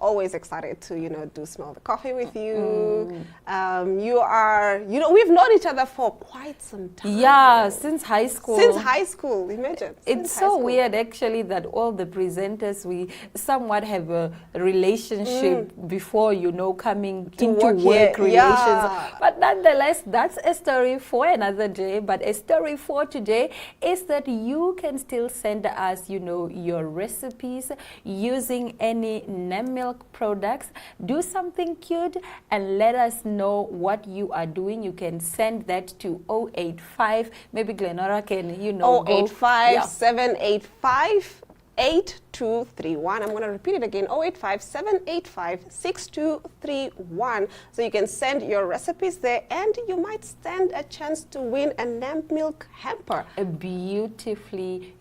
always excited to, do Smell the Coffee with you. You are, we've known each other for quite some time. Yeah, since high school. Since high school, imagine. It's so weird, actually, that all the presenters, we somewhat have a relationship before, coming into work relations. Yeah. But nonetheless, that's a story for another day. But a story for today is that you can still send us, your recipes using any Nemilk products. Do something cute and let us know what you are doing. You can send that to 085. Maybe Glenora can, 085 785 8231. I'm going to repeat it again, 085 785 6231. So you can send your recipes there and you might stand a chance to win a Nemilk hamper. A beautifully,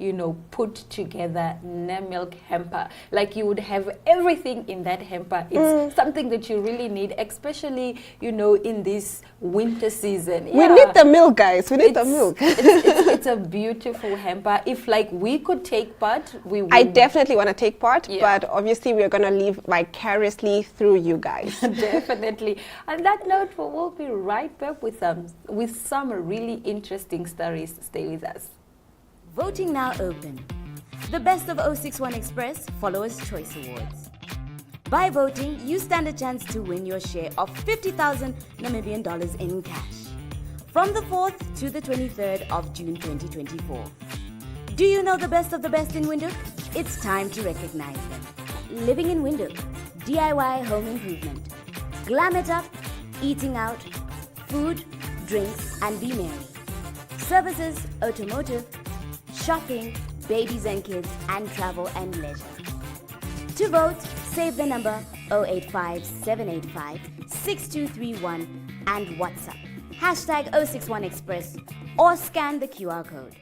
put together Nemilk hamper. Like you would have everything in that hamper. It's something that you really need, especially, in this winter season. We need the milk, guys. We need the milk. It's a beautiful hamper. If we could take part, we would. I definitely want to take part, but obviously we're going to live vicariously through you guys. Definitely. On that note, we'll be right back with some really interesting stories. Stay with us. Voting now open. The Best of 061 Express Followers' Choice Awards. By voting, you stand a chance to win your share of 50,000 Namibian dollars in cash. From the 4th to the 23rd of June 2024. Do you know the best of the best in Windhoek? It's time to recognize them. Living in Windhoek, DIY home improvement. Glam it up, eating out, food, drinks, and be merry. Services, automotive, shopping, babies and kids, and travel and leisure. To vote, save the number 085 785 6231 and WhatsApp. Hashtag 061 Express or scan the QR code.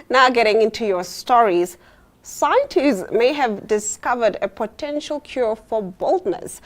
Now getting into your stories, scientists may have discovered a potential cure for baldness.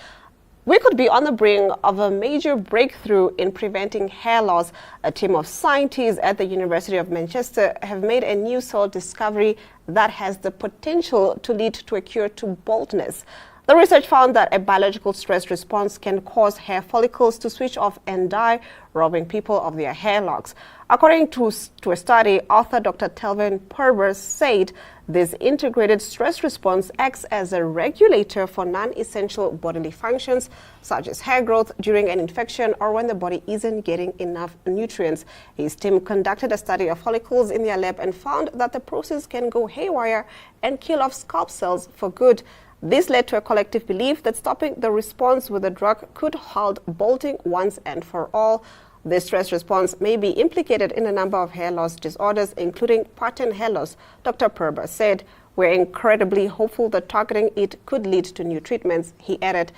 We could be on the brink of a major breakthrough in preventing hair loss. A team of scientists at the University of Manchester have made a new cell discovery that has the potential to lead to a cure to baldness. The research found that a biological stress response can cause hair follicles to switch off and die, robbing people of their hair locks. According to a study, author Dr. Telvin Purber said this integrated stress response acts as a regulator for non-essential bodily functions, such as hair growth during an infection or when the body isn't getting enough nutrients. His team conducted a study of follicles in their lab and found that the process can go haywire and kill off scalp cells for good. This led to a collective belief that stopping the response with the drug could halt balding once and for all. This stress response may be implicated in a number of hair loss disorders, including pattern hair loss. Dr. Purber said, "We're incredibly hopeful that targeting it could lead to new treatments." He added,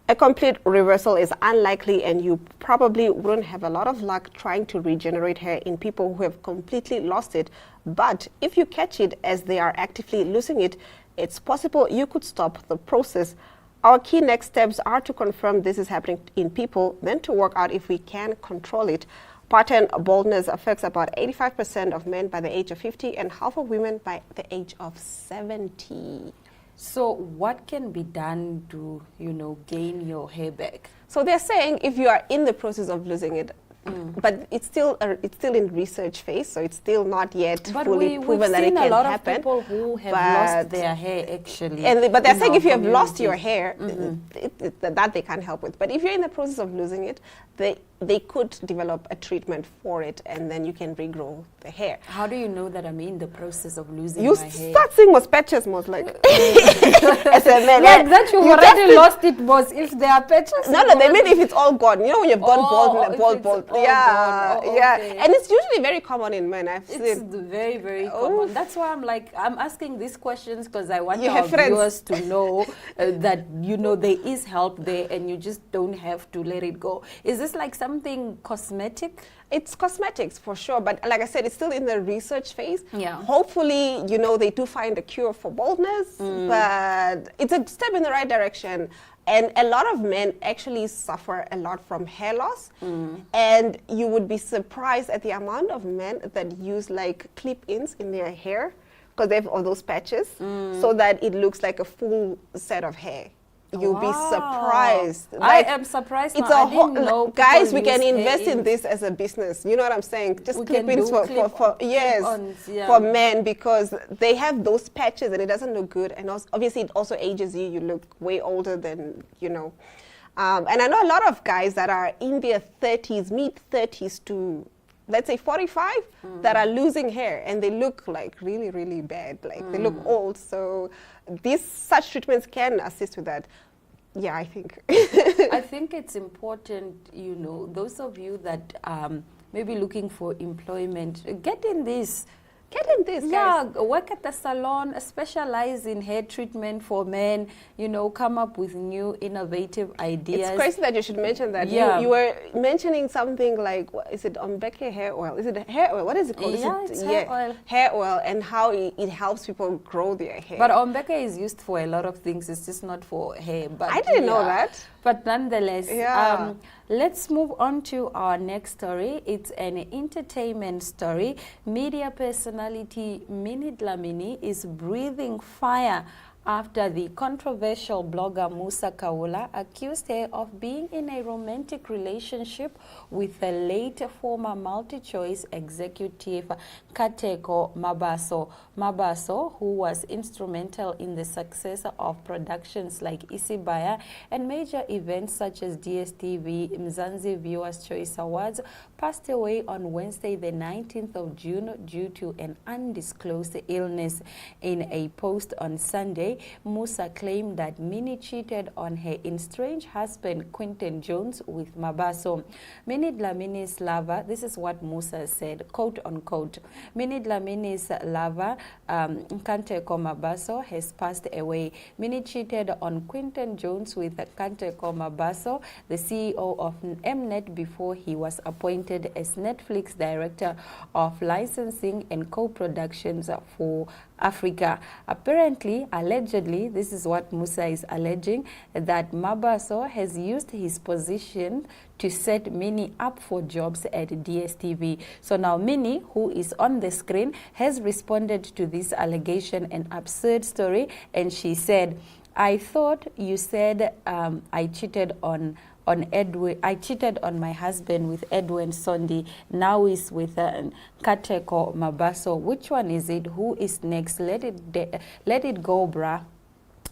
"A complete reversal is unlikely and you probably wouldn't have a lot of luck trying to regenerate hair in people who have completely lost it. But if you catch it as they are actively losing it, it's possible you could stop the process. Our key next steps are to confirm this is happening in people, then to work out if we can control it." Pattern baldness affects about 85% of men by the age of 50 and half of women by the age of 70. So what can be done to, gain your hair back? So they're saying if you are in the process of losing it, but it's still in research phase, so it's still not yet fully proven that it can happen. We've seen a lot of people who have lost their hair actually. But they're saying if you have lost your hair, that they can't help with. But if you're in the process of losing it, they could develop a treatment for it, and then you can regrow the hair. How do you know that I'm in the process of losing you my hair? You start seeing most patches, most like. As a man, like that you've already lost it, boss. If there are patches. No, they mean if it's all gone. You know when you've gone bald. Yeah, okay. And it's usually very common in men. It's very, very common. That's why I'm asking these questions because I want our viewers to know that there is help there, and you just don't have to let it go. Is this like some something cosmetic? It's cosmetics for sure, but like I said, it's still in the research phase. Yeah. Hopefully, they do find a cure for baldness, but it's a step in the right direction. And a lot of men actually suffer a lot from hair loss. And you would be surprised at the amount of men that use like clip-ins in their hair because they have all those patches so that it looks like a full set of hair. You'll be Wow. surprised. I am surprised It's now. a I didn't whole, know guys, people we can use invest in hair-ins. this as a business. You know what I'm saying? Just We can clip-ins do for clip-ons, yeah. for men because they have those patches and it doesn't look good. And also, obviously, it also ages you. You look way older than, And I know a lot of guys that are in their 30s, mid-30s to, let's say, 45, that are losing hair and they look like really, really bad. Like they look old. So such treatments can assist with that. Yeah, I think. I think it's important, those of you that maybe looking for employment, get in this. Get in this, Yeah, guys. work at the salon, specialize in hair treatment for men, come up with new innovative ideas. It's crazy that you should mention that. Yeah. You were mentioning something like, what, is it Ombeke hair oil? Is it hair oil? What is it called? Yeah, is it's it, hair oil. Hair oil and how it helps people grow their hair. But Ombeke is used for a lot of things. It's just not for hair. But I didn't know yeah. that. But nonetheless, Yeah. let's move on to our next story. It's an entertainment story. Media personality Minnie Dlamini is breathing fire after the controversial blogger Musa Kaula accused her of being in a romantic relationship with the late former multi-choice executive Kateko Mabaso. Mabaso, who was instrumental in the success of productions like Isibaya and major events such as DSTV Mzansi Viewers' Choice Awards, passed away on Wednesday the 19th of June due to an undisclosed illness. In a post on Sunday, Musa claimed that Minnie cheated on her estranged husband Quinton Jones with Mabaso. Minnie Dlamini's lover, this is what Musa said, quote unquote, Minnie Dlamini's lover, Kanteko Mabaso, has passed away. Minnie cheated on Quinton Jones with Kanteko Mabaso, the CEO of Mnet, before he was appointed as Netflix Director of Licensing and Co-Productions for Africa. Apparently, allegedly, this is what Musa is alleging, that Mabaso has used his position to set Minnie up for jobs at DSTV. So now Minnie, who is on the screen, has responded to this allegation, an absurd story, and she said, I thought you said I cheated on Edwin. I cheated on my husband with Edwin Sondi. Now he's with Kateko Mabaso. Which one is it? Who is next? Let it go, bruh.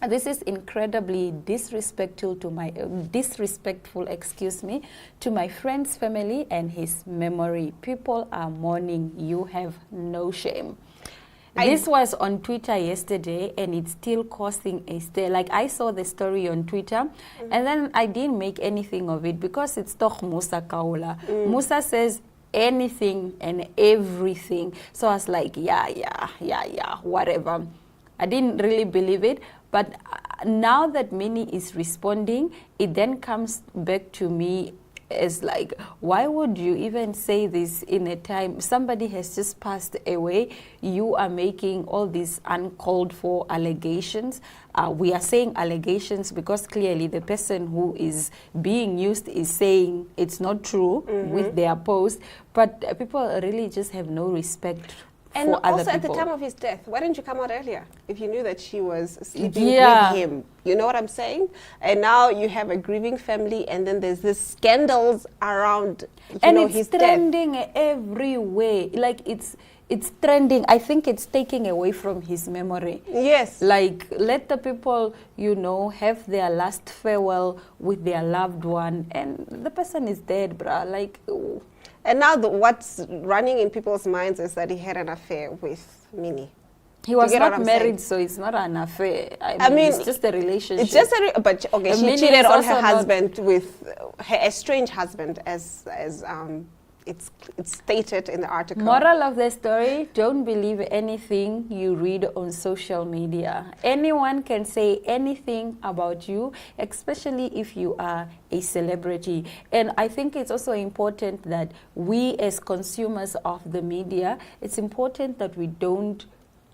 This is incredibly disrespectful to my to my friend's family and his memory. People are mourning. You have no shame. This was on Twitter yesterday, and it's still causing a stir. Like, I saw the story on Twitter, and then I didn't make anything of it because it's toch Musa Kaula. Musa says anything and everything. So I was like, yeah, whatever. I didn't really believe it. But now that Minnie is responding, it then comes back to me as like, why would you even say this in a time somebody has just passed away? You are making all these uncalled for allegations. We are saying allegations because clearly the person who is being used is saying it's not true with their post. But people really just have no respect And for other also at the people. time of his death, why didn't you come out earlier if you knew that she was sleeping Yeah. with him? You know what I'm saying? And now you have a grieving family, and then there's this scandals around, And his it's death. trending everywhere. Like it's trending. I think it's taking away from his memory. Yes. Like, let the people, have their last farewell with their loved one, and the person is dead, bruh. Like, ooh. And now what's running in people's minds is that he had an affair with Minnie. He was get what not I'm married, saying? so it's not an affair. I mean, it's just a relationship. It's just but okay, And she Minnie cheated is on also her not- husband with her estranged husband as It's stated in the article. Moral of the story, don't believe anything you read on social media. Anyone can say anything about you, especially if you are a celebrity. And I think it's also important that we as consumers of the media, it's important that we don't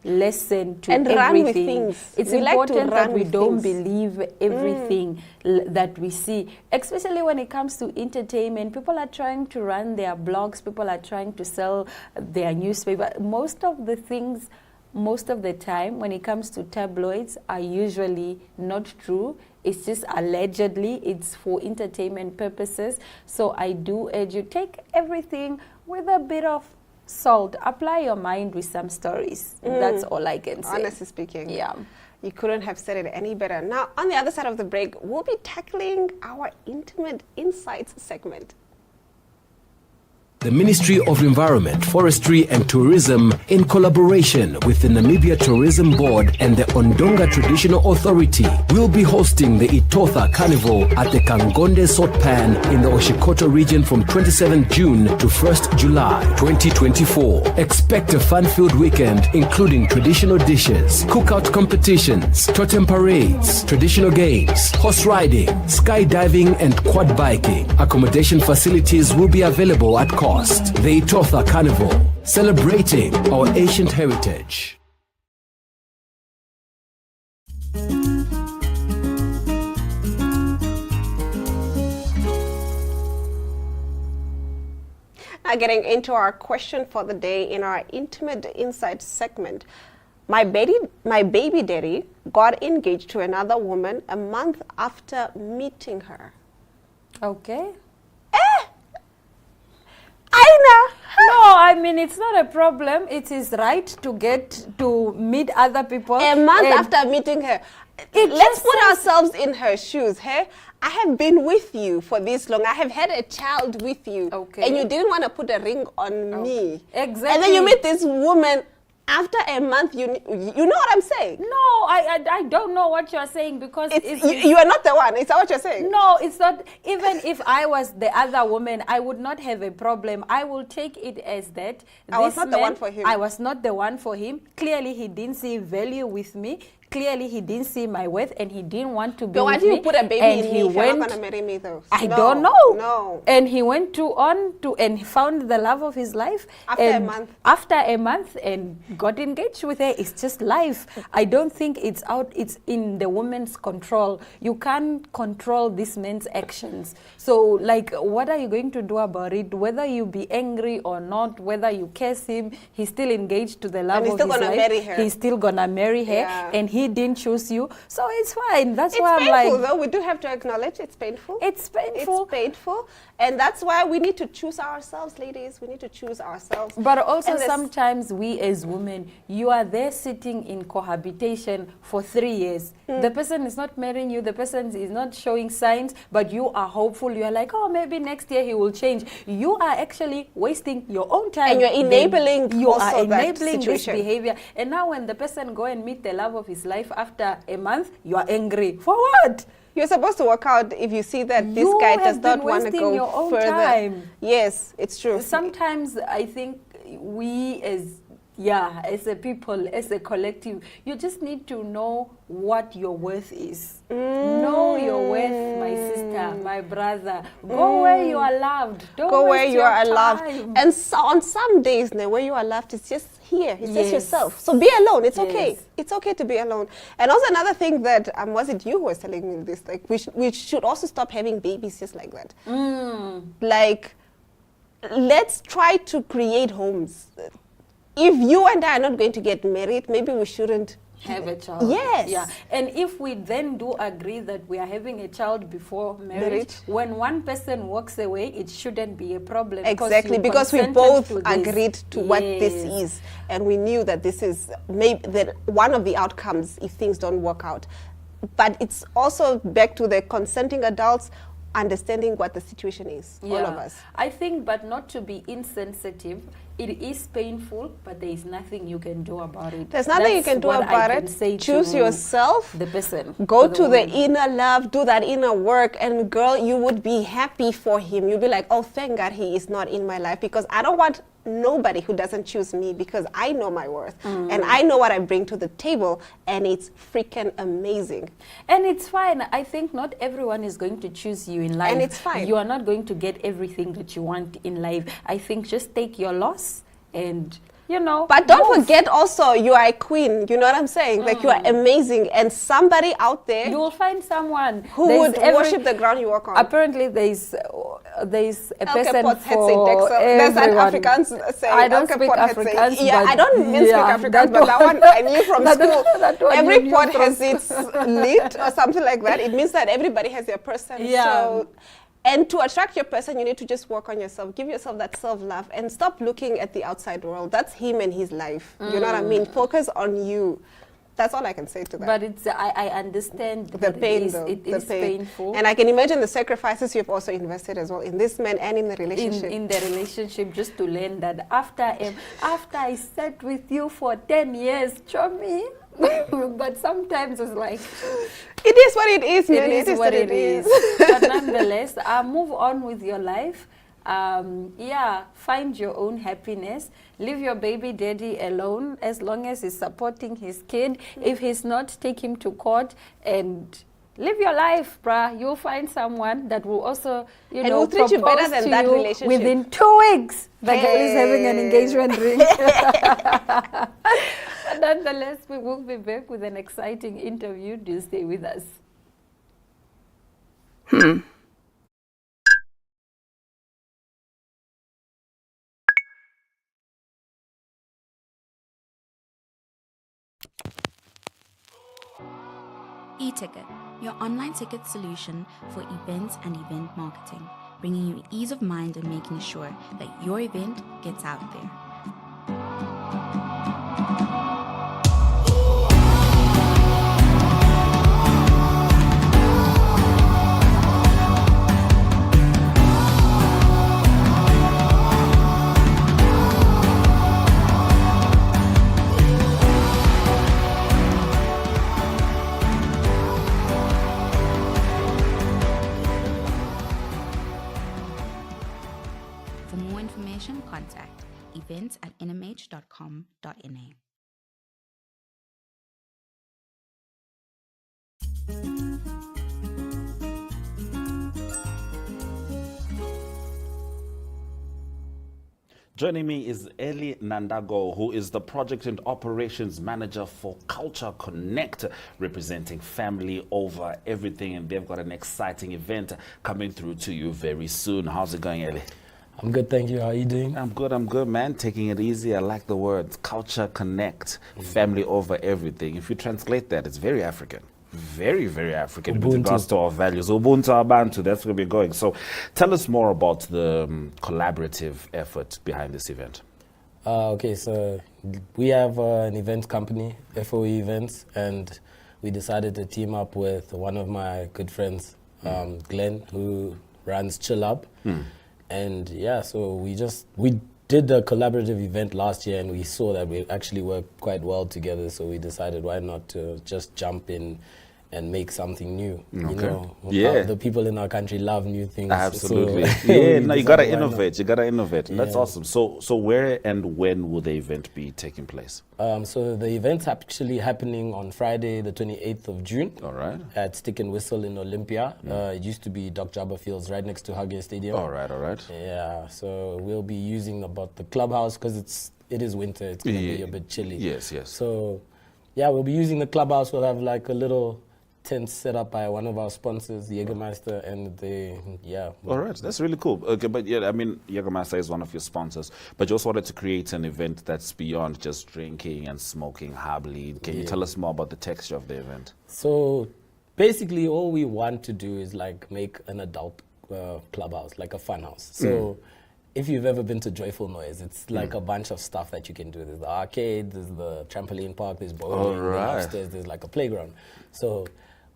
listen to and everything. run with things. It's We like to important that run we with don't things. believe everything that we see, especially when it comes to entertainment. People are trying to run their blogs, people are trying to sell their newspaper. Most of the things, most of the time, when it comes to tabloids, are usually not true. It's just allegedly, it's for entertainment purposes. So I do urge you, take everything with a bit of salt. Apply your mind with some stories. That's all I can say. Honestly speaking. Yeah. You couldn't have said it any better. Now, on the other side of the break, we'll be tackling our Intimate Insights segment. The Ministry of Environment, Forestry and Tourism, in collaboration with the Namibia Tourism Board and the Ondonga Traditional Authority, will be hosting the Itotha Carnival at the Kangonde Salt Pan in the Oshikoto region from 27th June to 1st July 2024. Expect a fun-filled weekend including traditional dishes, cookout competitions, totem parades, traditional games, horse riding, skydiving and quad biking. Accommodation facilities will be available at cost. The Itotha Carnival, celebrating our ancient heritage. Now, getting into our question for the day in our Intimate Insight segment. My baby daddy got engaged to another woman a month after meeting her. Okay. Aina! No, I mean, it's not a problem. It is right to get to meet other people. A month And after meeting her. It Let's just put says- ourselves in her shoes, hey? I have been with you for this long. I have had a child with you. Okay. And you didn't want to put a ring on me. Exactly. And then you meet this woman after a month. You know what I'm saying? No, I don't know what you're saying because You are not the one. Is that what you're saying? No, it's not. Even if I was the other woman, I would not have a problem. I will take it as that. I was this not the man- one for him. I was not the one for him. Clearly, he didn't see value with me. Clearly, he didn't see my worth, and he didn't want to be But why with did me. you put a baby and in he me if you're went, not going to marry me, though? I No, don't know. No. And he went on to and found the love of his life After a and month. After a month, and got engaged with her. It's just life. I don't think it's in the woman's control. You can't control this man's actions. So, like, what are you going to do about it? Whether you be angry or not, whether you curse him, he's still engaged to the love And he's of still his gonna life. marry her. He's still gonna marry her, Yeah. and he didn't choose you. So it's fine. That's It's why I'm painful, like, though. We do have to acknowledge it's painful. it's painful. It's painful. And that's why we need to choose ourselves, ladies. We need to choose ourselves. But also And there's- sometimes we as women, you are there sitting in cohabitation for 3 years. The person is not marrying you, the person is not showing signs, but you are hopeful. You are like, oh, maybe next year he will change. You are actually wasting your own time. And you're enabling You also are that enabling this situation. behavior. And now when the person go and meet the love of his life after a month, you are angry. For what? You're supposed to work out if you see that this You guy have does not been want to wasting go your own further. time. Yes, it's true. Sometimes I think we as a people, as a collective, you just need to know what your worth is. Know your worth, my sister, my brother. Go where you are loved. Don't Go where waste you your are loved. time. And so on some days, now, where you are loved, it's just here. It's just Yes. yourself. So be alone. It's okay. Yes. It's okay to be alone. And also another thing that, was it you who was telling me this? Like, we should also stop having babies just like that. Like, let's try to create homes. If you and I are not going to get married, maybe we shouldn't have a child. Yes. Yeah. And if we then do agree that we are having a child before marriage, Marriage. when one person walks away, it shouldn't be a problem. because Exactly, you because we consented both to this. agreed to what this Yes. is, and we knew that this is maybe that one of the outcomes if things don't work out. But it's also back to the consenting adults understanding what the situation is, all of us. I think, but not to be insensitive, it is painful, but there is nothing you can do about it. There's nothing you That's can do what about I can it. say Choose to yourself. the person. Go to to the woman. inner love, do that inner work, and girl, you would be happy for him. You'll be like, oh, thank God he is not in my life, because I don't want nobody who doesn't choose me, because I know my worth and I know what I bring to the table, and it's freaking amazing. And it's fine. I think not everyone is going to choose you in life. And it's fine. You are not going to get everything that you want in life. I think just take your loss and, you know. But don't move. forget also, you are a queen. You know what I'm saying? Like, you are amazing, and somebody out there You will find someone who There's would worship the ground you walk on. Apparently, there's a Elke person pot het sy for deksel. There's an everyone. Afrikaans saying. I don't Elke speak pot het sy- Afrikaans. Yeah, but I don't even yeah, speak Afrikaans, but that one I knew from that- school. that one Every you knew pot from has its lid or something like that. It means that everybody has their person. Yeah. So, and to attract your person, you need to just work on yourself. Give yourself that self-love and stop looking at the outside world. That's him and his life. You know what I mean? Focus on you. That's all I can say to that. But it's I understand The that pain, it is, though. it the is pain. painful. And I can imagine the sacrifices you've also invested as well in this man and in the relationship. in the relationship, just to learn that after I sat with you for 10 years, Chomi, but sometimes it's like It is what it is, man. it is what it is. is. But nonetheless, move on with your life. Find your own happiness. Leave your baby daddy alone as long as he's supporting his kid. If he's not, take him to court and live your life, bruh. You'll find someone that will also, And will treat you better propose than to that you relationship. within 2 weeks. The girl is having an engagement ring. But nonetheless, we will be back with an exciting interview. Do stay with us. eTicket, your online ticket solution for events and event marketing, bringing you ease of mind and making sure that your event gets out there. For more information, contact events@nhcom.na. Joining me is Eli Nandago, who is the Project and Operations Manager for Culture Connect, representing family over everything. And they've got an exciting event coming through to you very soon. How's it going, Eli? I'm good, thank you. How are you doing? I'm good, man. Taking it easy. I like the words. Culture Connect, family over everything. If you translate that, it's very African. Very, very African with Ubuntu. regards to our values. Ubuntu, Abantu, that's where we're going. So tell us more about the collaborative effort behind this event. Okay, so we have an event company, FOE Events, and we decided to team up with one of my good friends, Glenn, who runs Chill Up. And yeah, so we did a collaborative event last year, and we saw that we actually worked quite well together. So we decided, why not to just jump in and make something new? You Okay. know, Yeah. the people in our country love new things. Absolutely. So Yeah, we no, you gotta decided, why not? innovate. You gotta innovate. That's Yeah. awesome. So where and when will the event be taking place? So the event's actually happening on Friday, the 28th of June. All right. At Stick and Whistle in Olympia. It used to be Doc Jabba Fields, right next to Huggies Stadium. All right, all right. Yeah, so we'll be using about the clubhouse because it is winter. It's gonna be a bit chilly. Yes, yes. So yeah, we'll be using the clubhouse. We'll have like a little tent set up by one of our sponsors, the Jägermeister, and All right, that's really cool. Okay, but yeah, I mean, Jägermeister is one of your sponsors, but you also wanted to create an event that's beyond just drinking and smoking humbly. Can you tell us more about the texture of the event? So basically, all we want to do is like make an adult clubhouse, like a fun house. So if you've ever been to Joyful Noise, it's like a bunch of stuff that you can do. There's the arcade, there's the trampoline park, there's bowling, then Alright. upstairs there's like a playground. So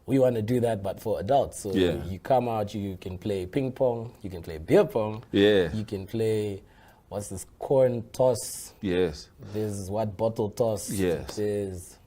we want to do that, but for adults. So Yeah. you come out, you can play ping pong, you can play beer pong, Yeah. you can play what's this, corn toss. Yes. There's bottle toss. Yes. There's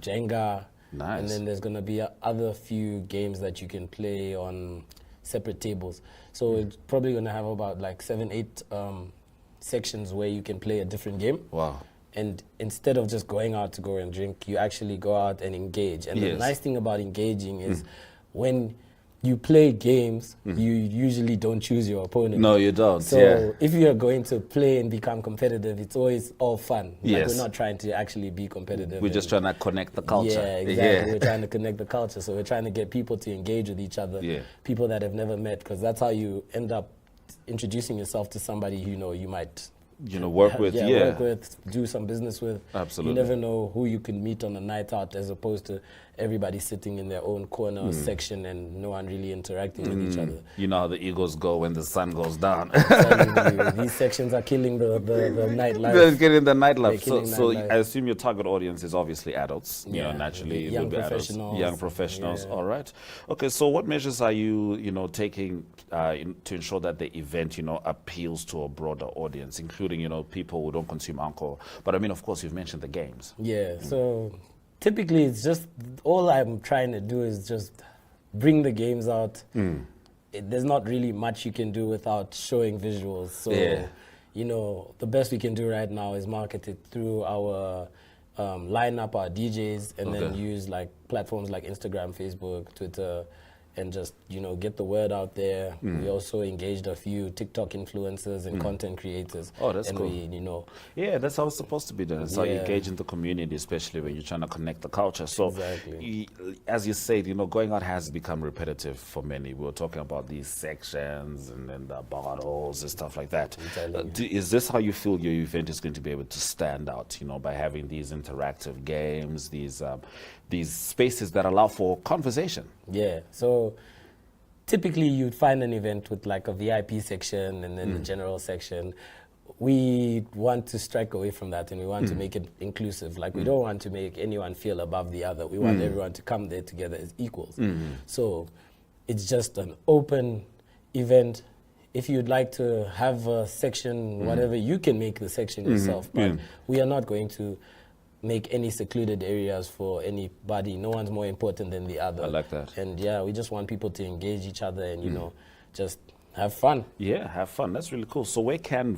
Jenga. Nice. And then there's going to be other few games that you can play on separate tables. So it's probably going to have about like 7-8 sections where you can play a different game. Wow. And instead of just going out to go and drink, you actually go out and engage. And the nice thing about engaging is when you play games, you usually don't choose your opponent. No, you don't. So if you are going to play and become competitive, it's always all fun. Yes. Like we're not trying to actually be competitive. We're just trying to connect the culture. Yeah, exactly. We're trying to connect the culture. So we're trying to get people to engage with each other, people that have never met, because that's how you end up introducing yourself to somebody you might work with. Work with, do some business with. Absolutely. You never know who you can meet on a night out, as opposed to everybody sitting in their own corner or section and no one really interacting with each other. You know how the Eagles go when the sun goes down. These sections are killing the nightlife. They're killing the nightlife. So I assume your target audience is obviously adults. Naturally, young it'll be adults, professionals. young professionals. All right. Okay. So what measures are you, taking to ensure that the event, appeals to a broader audience, including, people who don't consume alcohol? But I mean, of course, you've mentioned the games. Yeah. So typically, it's just all I'm trying to do is just bring the games out. There's not really much you can do without showing visuals. So, the best we can do right now is market it through our lineup, our DJs, and then use like platforms like Instagram, Facebook, Twitter, and just, get the word out there. We also engaged a few TikTok influencers and content creators. Oh, that's and cool. Yeah, that's how it's supposed to be done. It's how you engage in the community, especially when you're trying to connect the culture. So, as you said, going out has become repetitive for many. We were talking about these sections and then the bottles and stuff like that. Is this how you feel your event is going to be able to stand out, by having these interactive games, these spaces that allow for conversation? Yeah, so typically you'd find an event with like a VIP section and then the general section. We want to strike away from that, and we want to make it inclusive. Like we don't want to make anyone feel above the other. We want everyone to come there together as equals. So it's just an open event. If you'd like to have a section, whatever, you can make the section yourself. But we are not going to make any secluded areas for anybody. No one's more important than the other. I like that. And we just want people to engage each other and, just have fun. Yeah, have fun. That's really cool. So where can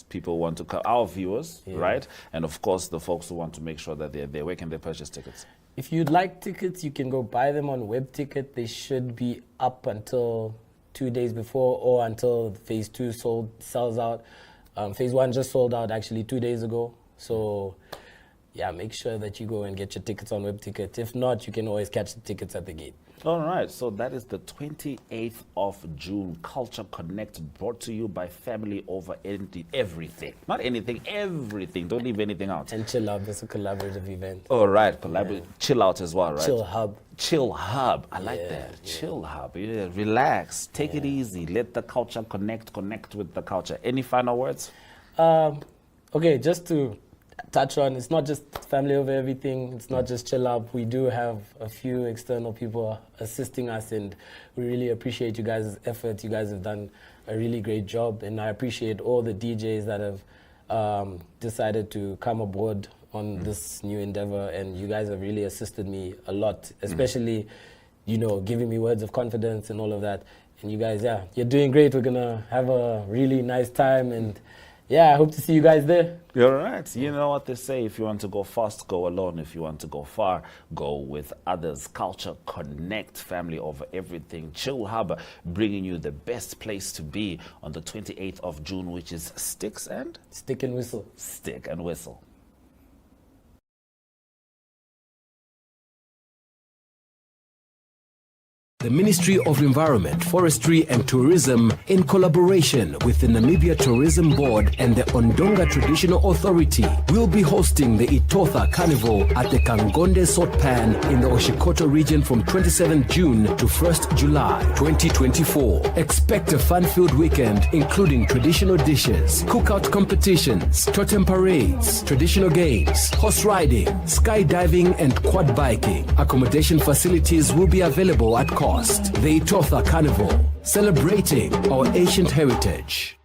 people want to come, our viewers, right? And of course, the folks who want to make sure that they're there, where can they purchase tickets? If you'd like tickets, you can go buy them on WebTicket. They should be up until 2 days before or until phase 2 sells out. Phase 1 just sold out actually 2 days ago. So, make sure that you go and get your tickets on WebTicket. If not, you can always catch the tickets at the gate. All right, so that is the 28th of June, Culture Connect, brought to you by Family Over Everything. Not anything, everything. Don't leave anything out. And Chill Hub, it's a collaborative event. All right, Chill Out as well, right? Chill Hub. Chill Hub, I like that. Chill Hub, relax, take it easy. Let the culture connect with the culture. Any final words? Okay, just to touch on, it's not just Family Over Everything, it's not just Chill Up. We do have a few external people assisting us, and we really appreciate you guys' effort. You guys have done a really great job, and I appreciate all the DJs that have decided to come aboard on this new endeavor, and you guys have really assisted me a lot, especially, giving me words of confidence and all of that. And you guys, you're doing great. We're gonna have a really nice time, and I hope to see you guys there. You're right. You know what they say, if you want to go fast, go alone. If you want to go far, go with others. Culture Connect, Family Over Everything. Chill Hub, bringing you the best place to be on the 28th of June, which is Stick and Whistle. Stick and Whistle. The Ministry of Environment, Forestry and Tourism, in collaboration with the Namibia Tourism Board and the Ondonga Traditional Authority, will be hosting the Itotha Carnival at the Kangonde Sotpan in the Oshikoto region from 27th June to 1st July 2024. Expect a fun-filled weekend including traditional dishes, cookout competitions, totem parades, traditional games, horse riding, skydiving and quad biking. Accommodation facilities will be available at cost. The Itotha Carnival, celebrating our ancient heritage.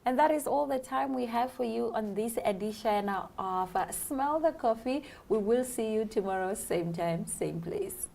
And that is all the time we have for you on this edition of Smell the Coffee. We will see you tomorrow, same time, same place.